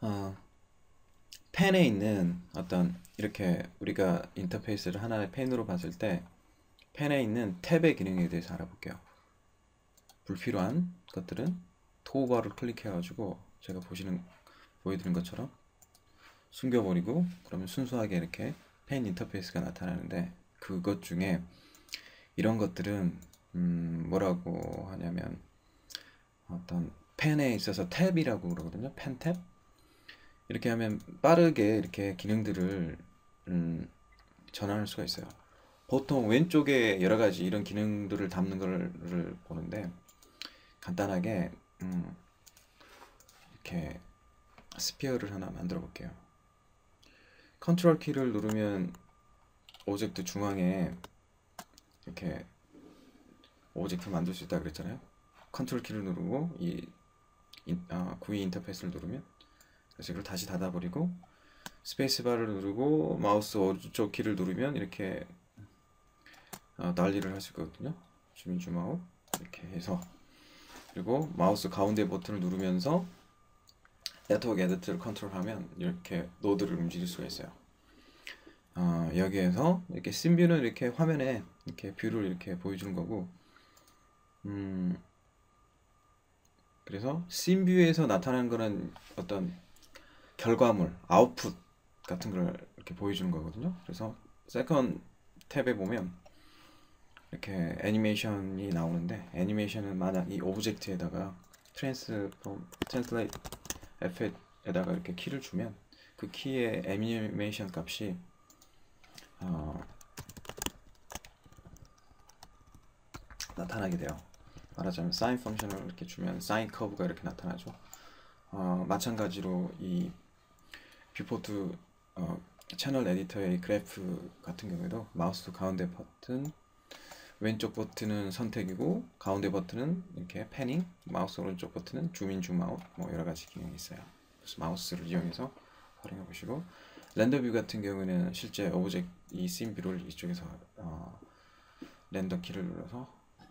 어, 펜에 있는 어떤 이렇게 우리가 인터페이스를 하나의 펜으로 봤을 때 펜에 있는 탭의 기능에 대해서 알아볼게요. 불필요한 것들은 토그바를 클릭해가지고 제가 보여드린 것처럼 숨겨버리고 그러면 순수하게 이렇게 펜 인터페이스가 나타나는데 그것 중에 이런 것들은 뭐라고 하냐면 어떤 펜에 있어서 탭이라고 그러거든요. 펜 탭? 이렇게 하면 빠르게 이렇게 기능들을 음, 전환할 수가 있어요. 보통 왼쪽에 여러 가지 이런 기능들을 담는 거를 보는데 간단하게 이렇게 스피어를 하나 만들어 볼게요. 컨트롤 키를 누르면 오브젝트 중앙에 이렇게 오브젝트 만들 수 있다 그랬잖아요. 컨트롤 키를 누르고 이 구이 인터페이스를 누르면 그래서 이걸 다시 닫아버리고 스페이스바를 누르고 마우스 오른쪽 키를 누르면 이렇게 난리를 할 수 있거든요. 줌인 줌아웃 이렇게 해서 그리고 마우스 가운데 버튼을 누르면서 네트워크 에디터를 컨트롤하면 이렇게 노드를 움직일 수가 있어요. 여기에서 이렇게 씬뷰는 이렇게 화면에 이렇게 뷰를 이렇게 보여주는 거고 그래서 씬뷰에서 나타나는 거는 어떤 결과물, 아웃풋 같은 걸 이렇게 보여주는 거거든요. 그래서 세컨 탭에 보면 이렇게 애니메이션이 나오는데 애니메이션은 만약 이 오브젝트에다가 트랜슬레이트 에다가 이렇게 키를 주면 그 키의 애니메이션 값이 나타나게 돼요. 말하자면 사인 펑션을 이렇게 주면 사인 커브가 이렇게 나타나죠. 마찬가지로 이 뷰포트 채널 에디터의 그래프 같은 경우에도 마우스 가운데 버튼, 왼쪽 버튼은 선택이고 가운데 버튼은 이렇게 패닝, 마우스 오른쪽 버튼은 줌인 줌아웃 뭐 여러 가지 기능이 있어요. 그래서 마우스를 이용해서 활용해 보시고 렌더 뷰 같은 경우에는 실제 오브젝트 이 씬 뷰를 이쪽에서 렌더 키를 눌러서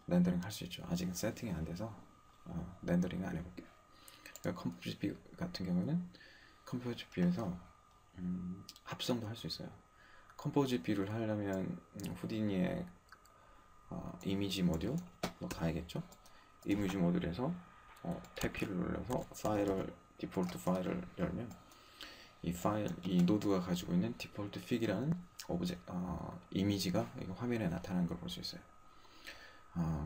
렌더링 할 수 있죠. 아직은 세팅이 안 돼서 렌더링 안 해볼게요. 컴포지트 뷰 같은 경우는 컴포지트 뷰에서 합성도 할 수 있어요. 컴포지트 뷰를 하려면 후디니의 이미지 모듈로 가야겠죠. 이미지 모듈에서 탭 키를 눌러서 디폴트 파일을 열면 이 노드가 가지고 있는 디폴트 픽이라는 이미지가 화면에 나타나는 걸 볼 수 있어요.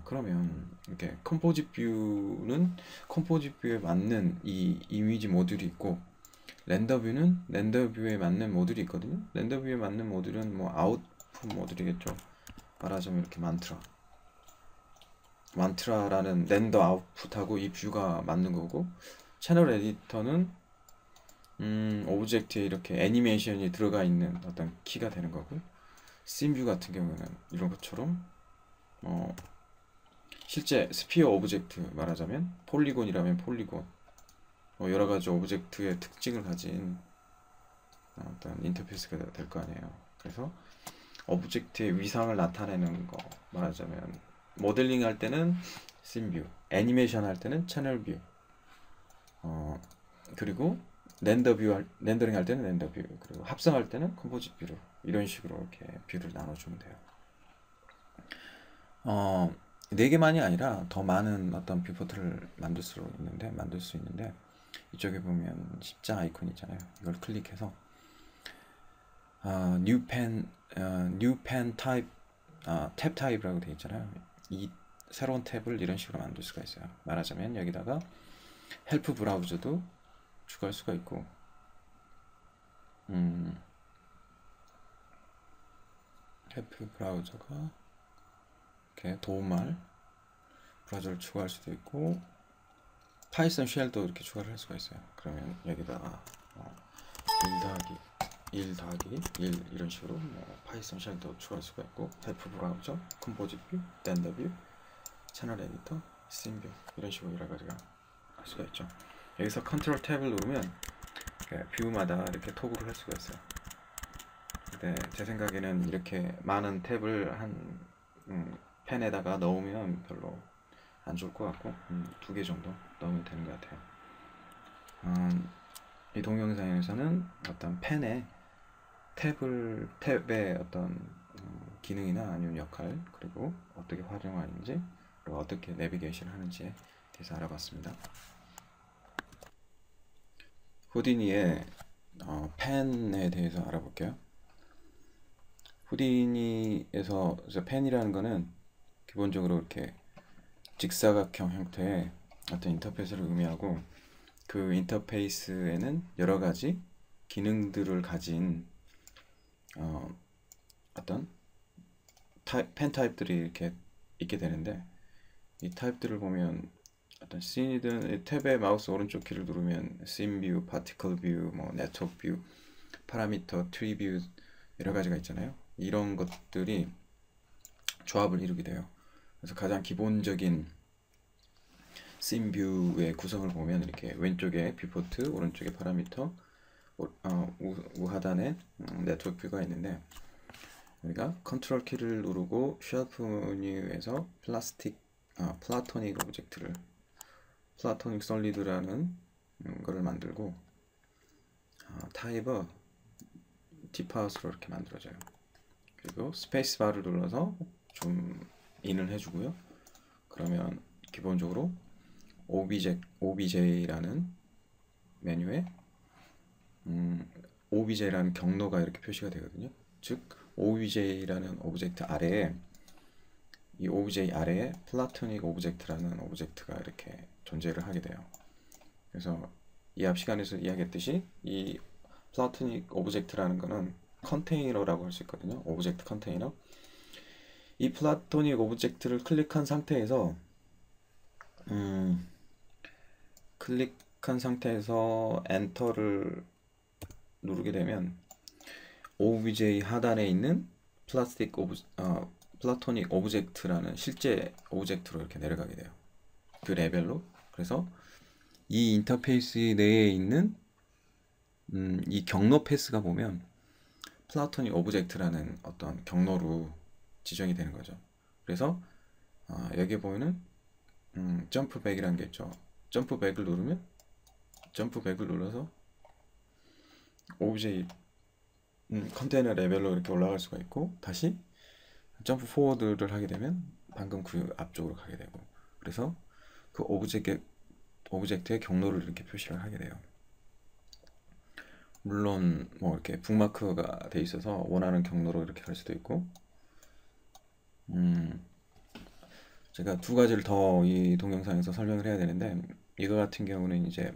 그러면 이렇게 컴포짓 뷰는 컴포짓 뷰에 맞는 이 이미지 모듈이 있고 렌더 뷰는 렌더 뷰에 맞는 모듈이 있거든요. 렌더 뷰에 맞는 모듈은 뭐 아웃풋 모듈이겠죠. 말하자면 이렇게 만트라라는 렌더 아웃풋하고 이 뷰가 맞는 거고 채널 에디터는 오브젝트에 이렇게 애니메이션이 들어가 있는 어떤 키가 되는 거고 씬뷰 같은 경우는 이런 것처럼 실제 스피어 오브젝트 말하자면 폴리곤이라면 폴리곤 여러 가지 오브젝트의 특징을 가진 어떤 인터페이스가 될 거 아니에요. 그래서 오브젝트의 위상을 나타내는 거 말하자면 모델링 할 때는 씬뷰, 애니메이션 할 때는 채널 뷰, 그리고 렌더링 할 때는 렌더 뷰, 그리고 합성할 때는 컴포짓 뷰로 이런 식으로 이렇게 뷰를 나눠주면 돼요. 네 개만이 아니라 더 많은 어떤 뷰포트를 만들 수 있는데 이쪽에 보면 십자 아이콘 있잖아요. 이걸 클릭해서 new pen type 탭 타입이라고 되어 있잖아요. 이 새로운 탭을 이런 식으로 만들 수가 있어요. 말하자면 여기다가 헬프 브라우저도 추가할 수가 있고 헬프 브라우저가 이렇게 도움말 브라우저를 추가할 수도 있고 파이썬 쉘도 이렇게 추가를 할 수가 있어요. 그러면 여기다가 1 더하기 1 더하기 1 이런 식으로 파이썬 쉘도 추가할 수가 있고 헬프 브라우저, 컴포짓 뷰, 렌더 뷰, 채널 에디터, 씬 뷰 이런 식으로 여러 가지가 할 수가 있죠. 여기서 컨트롤 탭을 누르면 뷰마다 이렇게 토글을 할 수가 있어요. 근데 제 생각에는 이렇게 많은 탭을 한 펜에다가 넣으면 별로 안 좋을 것 같고 2개 정도 넣으면 되는 것 같아요. 이 동영상에서는 어떤 펜의 탭의 어떤 기능이나 아니면 역할, 그리고 어떻게 활용하는지, 그리고 어떻게 내비게이션 하는지에 대해서 알아봤습니다. 후디니의 펜에 대해서 알아볼게요. 후디니에서 펜이라는 거는 기본적으로 이렇게 직사각형 형태의 어떤 인터페이스를 의미하고, 그 인터페이스에는 여러 가지 기능들을 가진 어떤 펜 타입들이 이렇게 있게 되는데, 이 타입들을 보면 어떤 씬이든 탭의 마우스 오른쪽 키를 누르면 씬 뷰, 파티클 뷰, 뭐 네트워크 뷰, 파라미터, 트리 뷰 여러 가지가 있잖아요. 이런 것들이 조합을 이루게 돼요. 그래서 가장 기본적인 씬 뷰의 구성을 보면 이렇게 왼쪽에 뷰포트, 오른쪽에 파라미터, 우하단에 네트워크 뷰가 있는데, 우리가 컨트롤 키를 누르고 쉘프 메뉴에서 플라토닉 오브젝트를 플라토닉 솔리드라는 거를 만들고, 타입을 디파스로 이렇게 만들어져요. 그리고 스페이스 바를 눌러서 좀 인을 해주고요. 그러면 기본적으로 OBJ라는 메뉴에 OBJ라는 경로가 이렇게 표시가 되거든요. 즉 OBJ라는 오브젝트 아래에, 이 OBJ 아래에 플라토닉 오브젝트라는 오브젝트가 이렇게 존재를 하게 돼요. 그래서 이 앞 시간에서 이야기했듯이 이 플라토닉 오브젝트라는 거는 컨테이너라고 할 수 있거든요. 오브젝트 컨테이너. 이 플라토닉 오브젝트를 클릭한 상태에서 엔터를 누르게 되면 OBJ 하단에 있는 플라토닉 오브젝트라는 실제 오브젝트로 이렇게 내려가게 돼요. 그 레벨로. 그래서 이 인터페이스 내에 있는 이 경로 패스가 보면 플라토닉 오브젝트라는 어떤 경로로 지정이 되는 거죠. 그래서 여기에 보면은 점프백이라는 게 있죠. 점프백을 눌러서 OBJ 컨테이너 레벨로 이렇게 올라갈 수가 있고, 다시 점프 포워드를 하게 되면 방금 그 앞쪽으로 가게 되고, 그래서 그 오브젝트의 경로를 이렇게 표시를 하게 돼요. 물론 뭐 이렇게 북마크가 돼 있어서 원하는 경로로 이렇게 갈 수도 있고, 제가 두 가지를 더 이 동영상에서 설명을 해야 되는데, 이거 같은 경우는 이제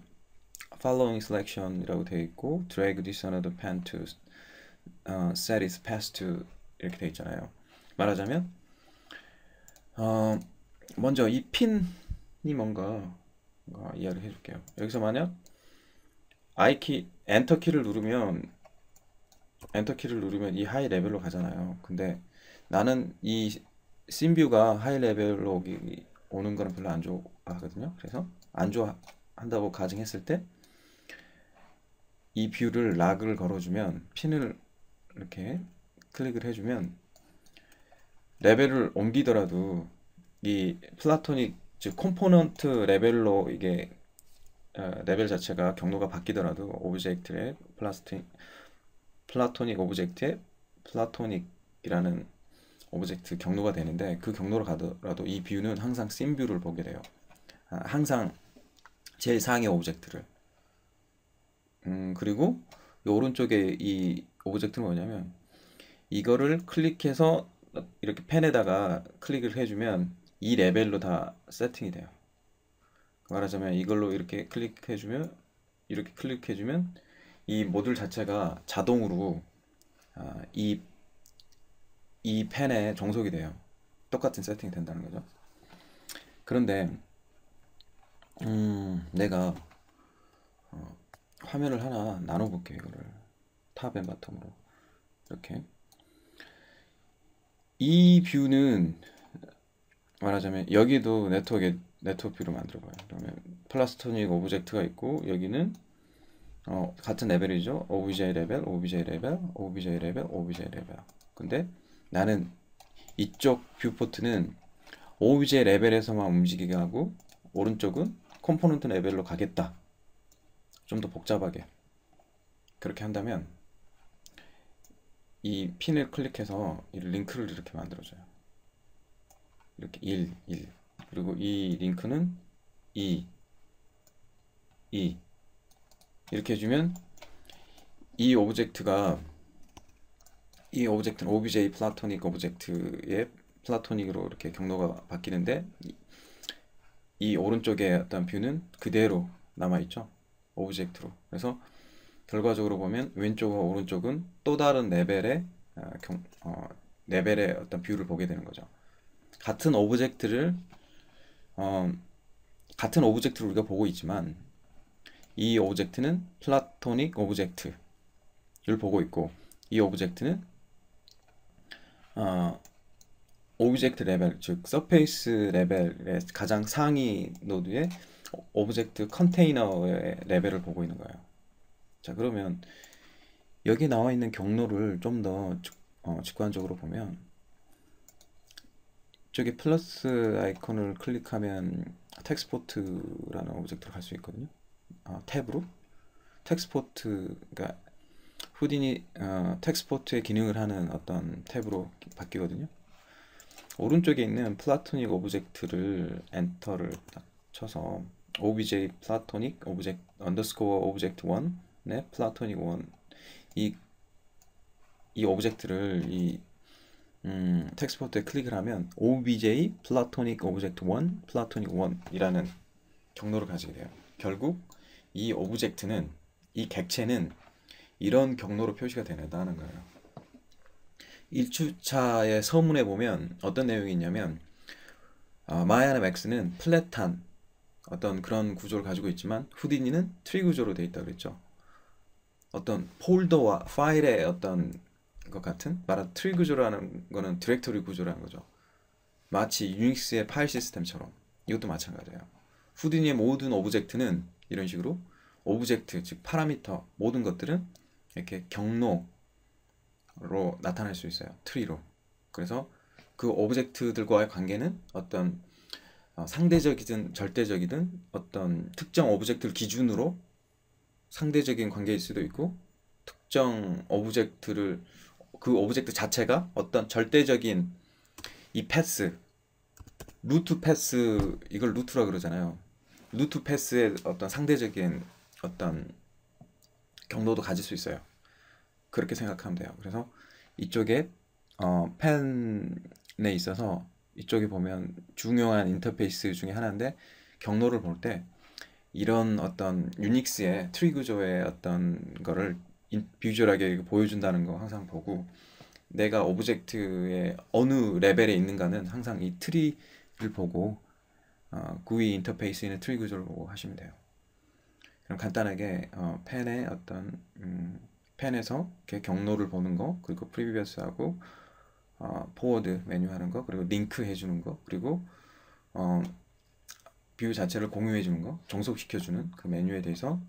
following selection이라고 되어 있고, drag this another pen to set its path to 이렇게 되어 있잖아요. 말하자면 먼저 이 핀이 뭔가 이야기를 해줄게요. 여기서 만약 엔터키를 누르면 이 하이 레벨로 가잖아요. 근데 나는 이 씬뷰가 하이 레벨로 오는 거는 별로 안 좋아하거든요. 그래서 안 좋아한다고 가정했을 때 이 뷰를 락을 걸어주면, 핀을 이렇게 클릭을 해주면 레벨을 옮기더라도 이 플라토닉, 즉 컴포넌트 레벨로 이게 레벨 자체가 경로가 바뀌더라도 오브젝트의 플라토닉 오브젝트의 플라토닉이라는 오브젝트 경로가 되는데, 그 경로로 가더라도 이 뷰는 항상 씬 뷰를 보게 돼요. 항상 제일 상위 오브젝트를. 그리고 이 오른쪽에 이 오브젝트는 뭐냐면, 이거를 클릭해서 이렇게 펜에다가 클릭을 해주면 이 레벨로 다 세팅이 돼요. 말하자면 이걸로 이렇게 클릭해주면 이 모듈 자체가 자동으로 이 펜에 종속이 돼요. 똑같은 세팅이 된다는 거죠. 그런데 내가 화면을 하나 나눠 볼게요. 이거를 탑 앤 바텀으로 이렇게. 이 뷰는 말하자면 여기도 네트워크 뷰로 만들어 봐요. 그러면 플라스토닉 오브젝트가 있고, 여기는 같은 레벨이죠. OBJ 레벨, OBJ 레벨, OBJ 레벨, OBJ 레벨. 근데 나는 이쪽 뷰포트는 OBJ 레벨에서만 움직이게 하고, 오른쪽은 컴포넌트 레벨로 가겠다. 좀 더 복잡하게. 그렇게 한다면 이 핀을 클릭해서 이 링크를 이렇게 만들어줘요. 이렇게 1, 1. 그리고 이 링크는 2, 2. 이렇게 해주면 이 오브젝트는 obj 플라토닉 오브젝트의 플라토닉으로 이렇게 경로가 바뀌는데 이 오른쪽에 어떤 뷰는 그대로 남아있죠. 오브젝트로. 그래서 결과적으로 보면 왼쪽과 오른쪽은 또 다른 레벨의 레벨의 어떤 뷰를 보게 되는 거죠. 같은 오브젝트를 우리가 보고 있지만 이 오브젝트는 플라토닉 오브젝트를 보고 있고 이 오브젝트는 오브젝트 레벨, 즉 서페이스 레벨의 가장 상위 노드의 오브젝트 컨테이너의 레벨을 보고 있는 거예요. 자, 그러면 여기 나와 있는 경로를 좀 더 직관적으로 보면 이쪽에 플러스 아이콘을 클릭하면 텍스포트라는 오브젝트로 갈 수 있거든요. 탭으로 텍스포트, 그러니까 후디니 텍스포트의 기능을 하는 어떤 탭으로 바뀌거든요. 오른쪽에 있는 플라토닉 오브젝트를 엔터를 딱 쳐서 obj 플라토닉 오브젝트 언더스코어 오브젝트 1네 플라토닉 1 이 오브젝트를 이 텍스포트에 클릭을 하면 obj 플라토닉 오브젝트 1 플라토닉 1이라는 경로를 가지게 돼요. 결국 이 오브젝트는 이 객체는 이런 경로로 표시가 되는다는 거예요. 1주차의 서문에 보면 어떤 내용이 있냐면 마야나 맥스는 플랫한 어떤 그런 구조를 가지고 있지만 후디니는 트리 구조로 되어 있다고 그랬죠. 어떤 폴더와 파일의 어떤 것 같은 말한 트리 구조라는 거는 디렉토리 구조라는 거죠. 마치 유닉스의 파일 시스템처럼 이것도 마찬가지예요. 후디니의 모든 오브젝트는 이런 식으로 오브젝트, 즉 파라미터 모든 것들은 이렇게 경로로 나타날 수 있어요. 트리로. 그래서 그 오브젝트들과의 관계는 어떤 상대적이든 절대적이든 어떤 특정 오브젝트를 기준으로 상대적인 관계일 수도 있고 특정 오브젝트를 그 오브젝트 자체가 어떤 절대적인 이 패스 루트 패스 이걸 루트라 그러잖아요. 루트 패스의 어떤 상대적인 어떤 경로도 가질 수 있어요. 그렇게 생각하면 돼요. 그래서 이쪽에 펜에 있어서 이쪽에 보면 중요한 인터페이스 중에 하나인데 경로를 볼 때 이런 어떤 유닉스의 트리 구조의 어떤 거를 비주얼하게 보여준다는 거 항상 보고 내가 오브젝트의 어느 레벨에 있는가는 항상 이 트리를 보고 GUI 인터페이스에 있는 트리 구조를 보고 하시면 돼요. 그럼 간단하게 펜의 어떤 펜에서 이렇게 경로를 보는 거, 그리고 프리비어스하고 포워드 메뉴 하는 거, 그리고 링크 해주는 거, 그리고 뷰 자체를 공유해 주는 거, 종속시켜 주는 그 메뉴에 대해서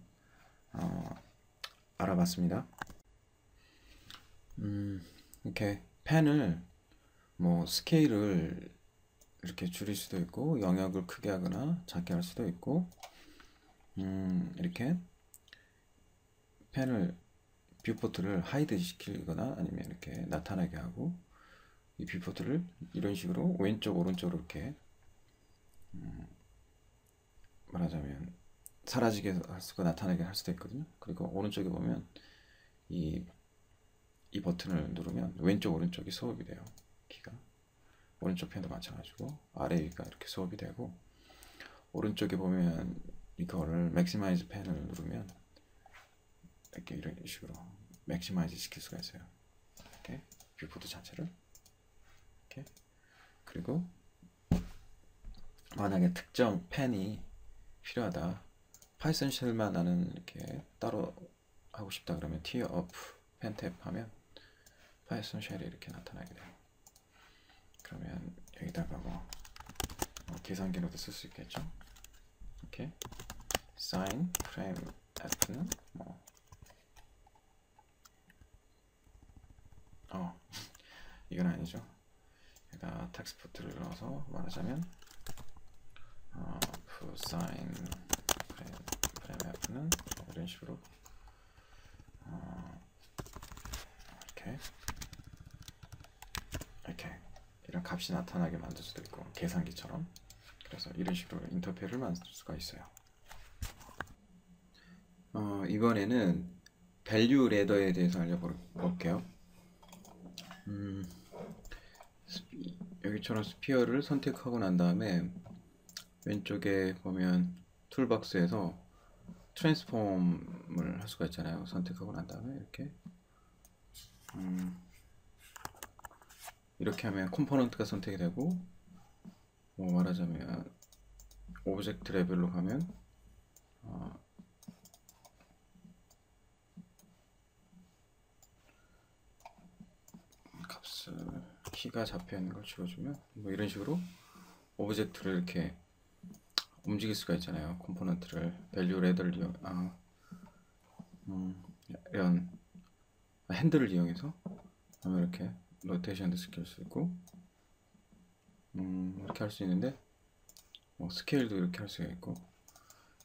알아봤습니다. 이렇게 펜을 뭐 스케일을 이렇게 줄일 수도 있고 영역을 크게 하거나 작게 할 수도 있고 이렇게 펜을 뷰포트를 하이드 시키거나 아니면 이렇게 나타나게 하고 이 뷰포트를 이런 식으로 왼쪽 오른쪽으로 이렇게 말하자면 사라지게 할 수가 나타나게 할 수도 있거든요. 그리고 오른쪽에 보면 이 버튼을 누르면 왼쪽 오른쪽이 스왑이 돼요. 키가 오른쪽 펜도 마찬가지고 아래 위가 이렇게 스왑이 되고 오른쪽에 보면 이거를 맥시마이즈 펜을 누르면 이렇게 이런 식으로 맥시마이즈 시킬 수가 있어요. 이렇게 뷰포트 자체를 이렇게 그리고 만약에 특정 펜이 필요하다 파이썬 쉘만 나는 이렇게 따로 하고 싶다 그러면 티어 오프 펜 탭 하면 파이썬 쉘이 이렇게 나타나게 돼요. 그러면 여기다가 뭐 계산기로도 쓸 수 있겠죠. 이렇게 sin 프레임 f는 뭐 이건 아니죠. 여기다 텍스포트를 넣어서 말하자면 sin 프레임 f는 이런 식으로 이렇게 이런 값이 나타나게 만들 수도 있고, 계산기처럼. 그래서 이런 식으로 인터페이스를 만들 수가 있어요. 이번에는 밸류 레더에 대해서 알려볼게요. 여기처럼 스피어를 선택하고 난 다음에 왼쪽에 보면 툴박스에서 트랜스폼을 할 수가 있잖아요. 선택하고 난 다음에 이렇게 하면 컴포넌트가 선택이 되고, 뭐 말하자면 오브젝트 레벨로 가면 값을 키가 잡혀 있는 걸 지워주면 뭐 이런 식으로 오브젝트를 이렇게 움직일 수가 있잖아요. 컴포넌트를 밸류 레더를 이런 핸들을 이용해서 하면 이렇게 로테이션도 시킬 수 있고, 이렇게 할 수 있는데, 뭐 스케일도 이렇게 할 수가 있고.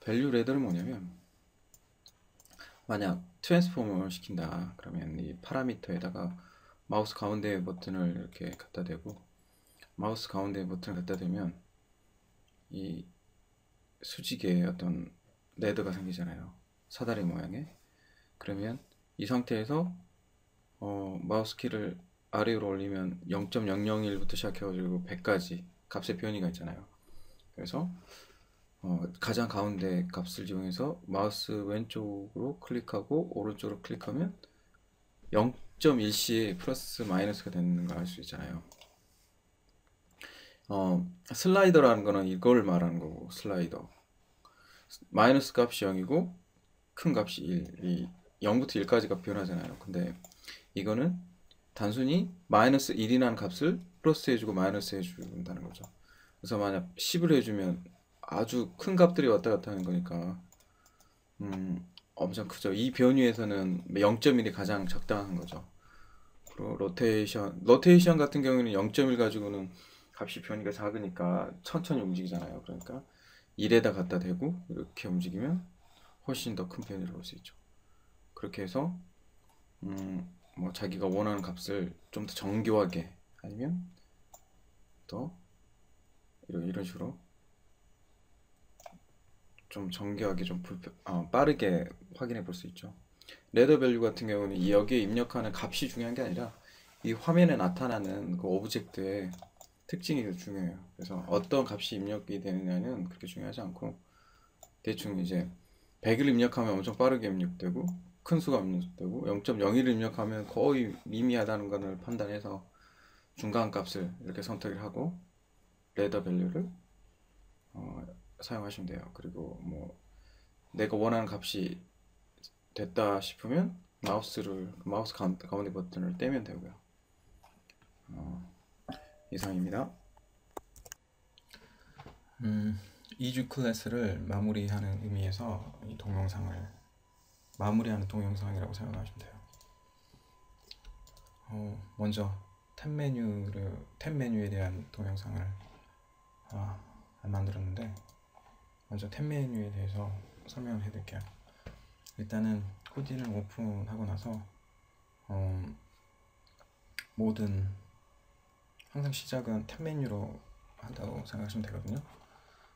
밸류 레더는 뭐냐면, 만약 트랜스폼을 시킨다 그러면 이 파라미터에다가 마우스 가운데 버튼을 이렇게 갖다 대고, 마우스 가운데 버튼을 갖다 대면 이 수직에 어떤 레더가 생기잖아요. 사다리 모양의. 그러면 이 상태에서 마우스 키를 아래로 올리면 0.001부터 시작해가지고 100까지 값의 변이가 있잖아요. 그래서 가장 가운데 값을 이용해서 마우스 왼쪽으로 클릭하고 오른쪽으로 클릭하면 0.1c의 플러스 마이너스가 되는 걸 알 수 있잖아요. 슬라이더라는 거는 이걸 말하는 거고, 슬라이더. 마이너스 값이 0이고 큰 값이 1. 이 0부터 1까지가 변하잖아요. 근데 이거는 단순히 마이너스 1이라는 값을 플러스 해주고 마이너스 해준다는 거죠. 그래서 만약 10을 해주면 아주 큰 값들이 왔다 갔다 하는 거니까 엄청 크죠. 이 변위에서는 0.1이 가장 적당한 거죠. 그리고 로테이션 같은 경우에는 0.1 가지고는 값이 변이가 작으니까 천천히 움직이잖아요. 그러니까 1에다 갖다 대고 이렇게 움직이면 훨씬 더 큰 변이를 볼 수 있죠. 그렇게 해서 뭐 자기가 원하는 값을 좀 더 정교하게, 아니면 또 이런 식으로 좀 정교하게 좀 빠르게 확인해 볼 수 있죠. 레더 밸류 같은 경우는 여기에 입력하는 값이 중요한 게 아니라 이 화면에 나타나는 그 오브젝트의 특징이 중요해요. 그래서 어떤 값이 입력이 되느냐는 그렇게 중요하지 않고, 대충 이제 100을 입력하면 엄청 빠르게 입력되고 큰 수가 입력되고, 0.01을 입력하면 거의 미미하다는 것을 판단해서 중간 값을 이렇게 선택을 하고 레더 밸류를 사용하시면 돼요. 그리고 뭐 내가 원하는 값이 됐다 싶으면 마우스 가운데 버튼을 떼면 되고요. 이상입니다. 2주 클래스를 마무리하는 의미에서 이 동영상을 마무리하는 동영상이라고 생각하시면 돼요. 먼저 탭 메뉴에 대한 동영상을 안 만들었는데, 먼저 탭 메뉴에 대해서 설명을 해드릴게요. 일단은 코디를 오픈하고 나서 항상 시작은 탭 메뉴로 한다고 생각하시면 되거든요.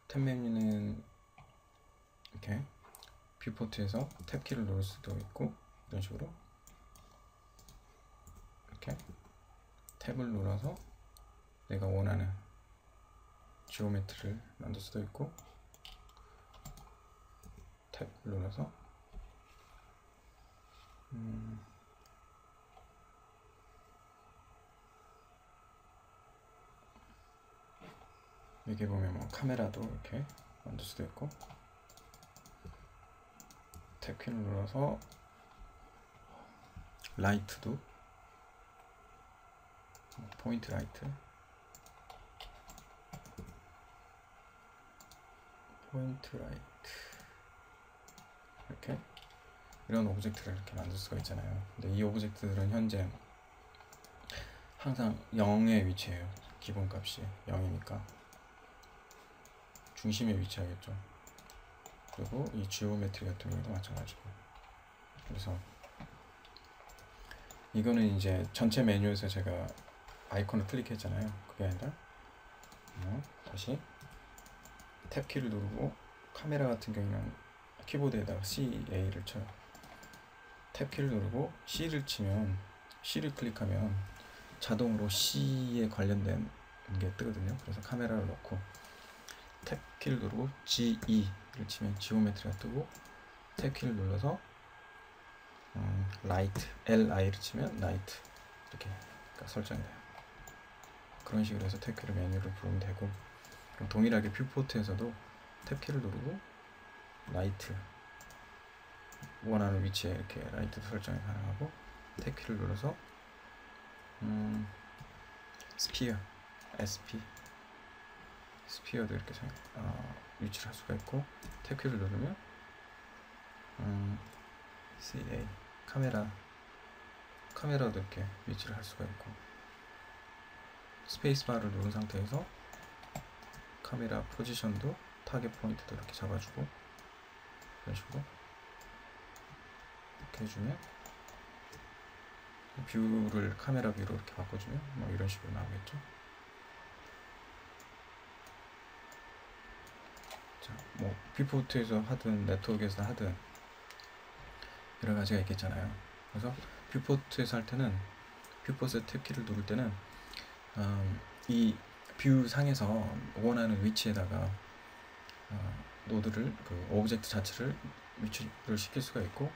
탭 메뉴는 이렇게 뷰포트에서 탭키를 누를 수도 있고, 이런 식으로 이렇게 탭을 눌러서 내가 원하는 지오메트리를 만들 수도 있고, 탭을 눌러서 여기 보면 뭐 카메라도 이렇게 만들 수도 있고, 탭키를 눌러서 라이트도, 포인트 라이트, 이렇게 이런 오브젝트를 이렇게 만들 수가 있잖아요. 근데 이 오브젝트들은 현재 항상 0의 위치예요. 기본값이 0이니까 중심에 위치하겠죠. 그리고 이 지오메트리 같은 경우도 마찬가지고. 그래서 이거는 이제 전체 메뉴에서 제가 아이콘을 클릭했잖아요. 그게 아니라 다시 탭키를 누르고 카메라 같은 경우는 키보드에다가 CA를 쳐요. 탭키를 누르고 C를 치면 C를 클릭하면 자동으로 C에 관련된 게 뜨거든요. 그래서 카메라를 넣고 탭키를 누르고 GE를 치면 지오메트리가 뜨고 탭키를 눌러서 라이트 LI를 치면 라이트 이렇게 설정이 돼요. 그런 식으로 해서 탭키를 메뉴를 부르면 되고, 그럼 동일하게 뷰포트에서도 탭키를 누르고 라이트 원하는 위치에 이렇게 라이트 설정이 가능하고, 탭키를 눌러서 스피어 SP 스피어도 이렇게 위치를 할 수가 있고, 탭키를 누르면 CA 카메라도 이렇게 위치를 할 수가 있고, 스페이스바를 누른 상태에서 카메라 포지션도 타겟 포인트도 이렇게 잡아주고, 이런 식으로 이렇게 해주면 뷰를 카메라 뷰로 이렇게 바꿔주면 뭐 이런 식으로 나오겠죠. 자, 뭐 뷰포트에서 하든 네트워크에서 하든 여러 가지가 있겠잖아요. 그래서 뷰포트에서 할 때는 뷰포트 탭키를 누를 때는 이 뷰 상에서 원하는 위치에다가 노드를 그 오브젝트 자체를 위치를 시킬 수가 있고,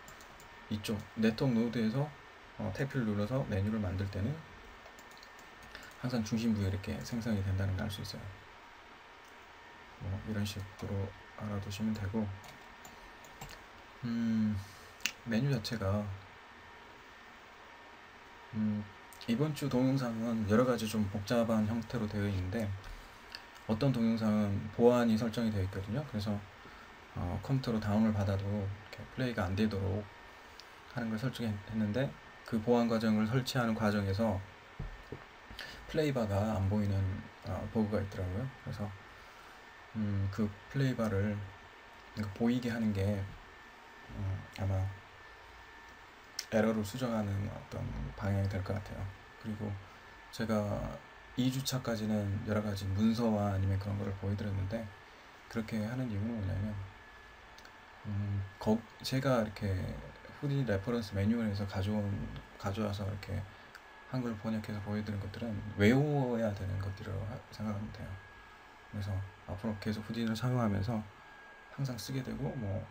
이쪽 네트워크 노드에서 탭키를 눌러서 메뉴를 만들 때는 항상 중심부에 이렇게 생성이 된다는 걸 알 수 있어요. 뭐 이런 식으로 알아두시면 되고, 메뉴 자체가 이번 주 동영상은 여러 가지 좀 복잡한 형태로 되어 있는데, 어떤 동영상은 보안이 설정이 되어 있거든요. 그래서 컴퓨터로 다운을 받아도 이렇게 플레이가 안 되도록 하는 걸 설정했는데, 그 보안 과정을 설치하는 과정에서 플레이바가 안 보이는 버그가 있더라고요. 그래서 그 플레이바를 보이게 하는 게 아마 에러를 수정하는 어떤 방향이 될 것 같아요. 그리고 제가 2주차까지는 여러 가지 문서와 아니면 그런 거를 보여드렸는데, 그렇게 하는 이유는 뭐냐면 제가 이렇게 후디 레퍼런스 매뉴얼에서 가져와서 이렇게 한글 번역해서 보여드린 것들은 외워야 되는 것들이라고 생각하면 돼요. 그래서 앞으로 계속 후디를 사용하면서 항상 쓰게 되고, 뭐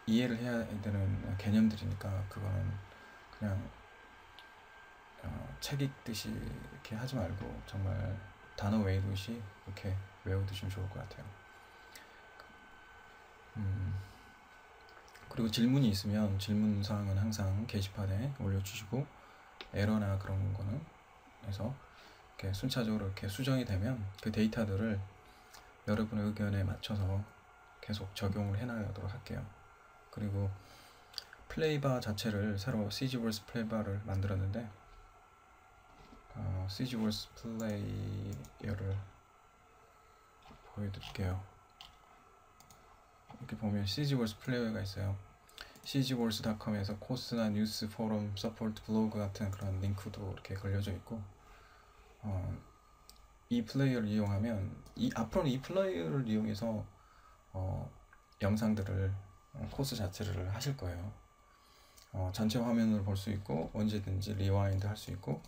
이해를 해야 되는 개념들이니까, 그거는 그냥 책 읽듯이 이렇게 하지 말고 정말 단어 외우듯이 이렇게 외우두시면 좋을 것 같아요. 그리고 질문이 있으면 질문 사항은 항상 게시판에 올려주시고, 에러나 그런 거는 해서 이렇게 순차적으로 이렇게 수정이 되면 그 데이터들을 여러분의 의견에 맞춰서 계속 적용을 해나가도록 할게요. 그리고 플레이바 자체를 새로 CGVerse 플레이바를 만들었는데, CGVerse 플레이어를 보여드릴게요. 이렇게 보면 CGVerse 플레이어가 있어요. cgverse.com에서 코스나 뉴스, 포럼, 서포트, 블로그 같은 그런 링크도 이렇게 걸려져 있고, 이 플레이어를 이용하면 앞으로는 이 플레이어를 이용해서 영상들을 코스 자체를 하실 거예요. 전체 화면을 볼 수 있고, 언제든지 리와인드 할 수 있고,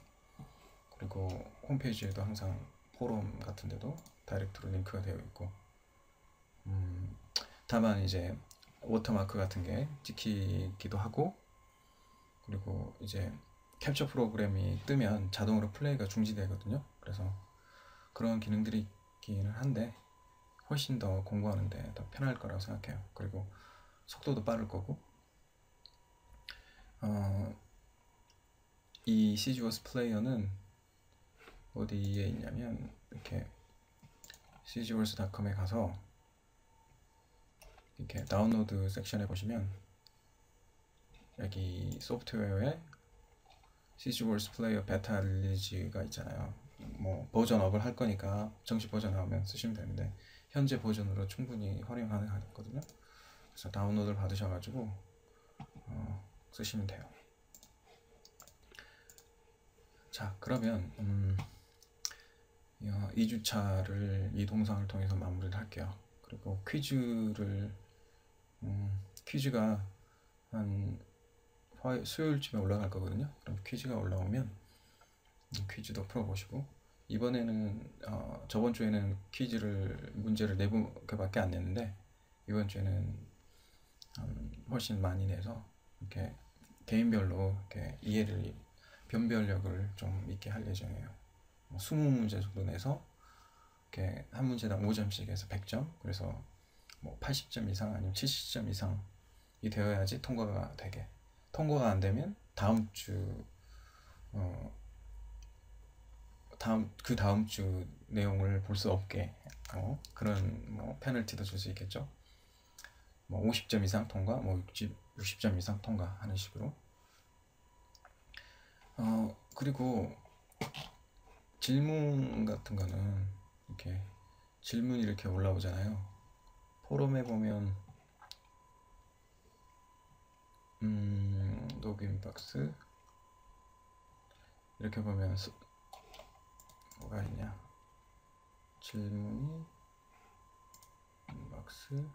그리고 홈페이지에도 항상 포럼 같은 데도 다이렉트로 링크가 되어 있고, 다만 이제 워터마크 같은 게 찍히기도 하고, 그리고 이제 캡처 프로그램이 뜨면 자동으로 플레이가 중지되거든요. 그래서 그런 기능들이 있기는 한데 훨씬 더 공부하는데 더 편할 거라고 생각해요. 그리고 속도도 빠를 거고, 이 CGVerse 플레이어는 어디에 있냐면, 이렇게 cgverse.com에 가서 이렇게 다운로드 섹션에 보시면 여기 소프트웨어에 CGVerse 플레이어 베타 릴리즈가 있잖아요. 뭐 버전업을 할 거니까 정식 버전 나오면 쓰시면 되는데, 현재 버전으로 충분히 활용 가능하거든요. 그래서 다운로드를 받으셔가지고 쓰시면 돼요. 자, 그러면 2주차를 이 동상을 통해서 마무리를 할게요. 그리고 퀴즈가 한 수요일쯤에 올라갈 거거든요. 그럼 퀴즈가 올라오면 퀴즈도 풀어보시고, 이번에는 저번 주에는 문제를 4개밖에 안 냈는데, 이번 주에는 훨씬 많이 내서 이렇게 개인별로 이렇게 변별력을 좀 있게 할 예정이에요. 20문제 정도 내서 이렇게 한 문제당 5점씩 해서 100점, 그래서 뭐 80점 이상 아니면 70점 이상이 되어야지 통과가 되게. 통과가 안 되면 다음 주 내용을 볼 수 없게 그런 뭐 페널티도 줄 수 있겠죠. 뭐 50점 이상 통과, 뭐 60점 이상 통과하는 식으로. 그리고 질문 같은 거는 이렇게 질문이 이렇게 올라오잖아요. 포럼에 보면 로그인 박스 이렇게 보면 뭐가 있냐, 질문이 박스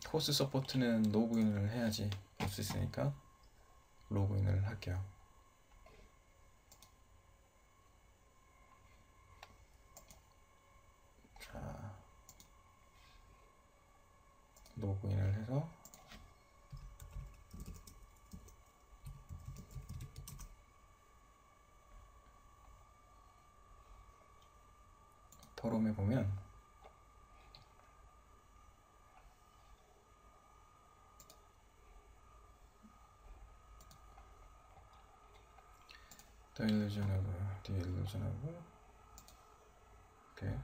코스 서포트는 로그인을 해야지 볼 수 있으니까 로그인을 할게요. 자, 로그인을 해서 포럼에 보면 The illusionable 이렇게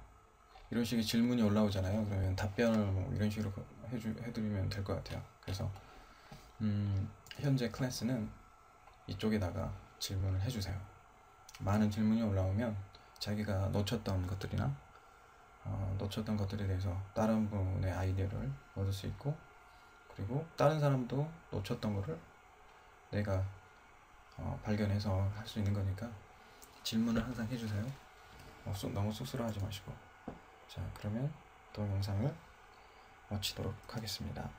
이런 식의 질문이 올라오잖아요. 그러면 답변을 뭐 이런 식으로 해드리면 될 것 같아요. 그래서 현재 클래스는 이쪽에다가 질문을 해주세요. 많은 질문이 올라오면 자기가 놓쳤던 것들이나 놓쳤던 것들에 대해서 다른 분의 아이디어를 얻을 수 있고, 그리고 다른 사람도 놓쳤던 거를 내가 발견해서 할 수 있는 거니까 질문을 항상 해주세요. 너무 쑥스러워하지 마시고. 자, 그러면 또 영상을 마치도록 하겠습니다.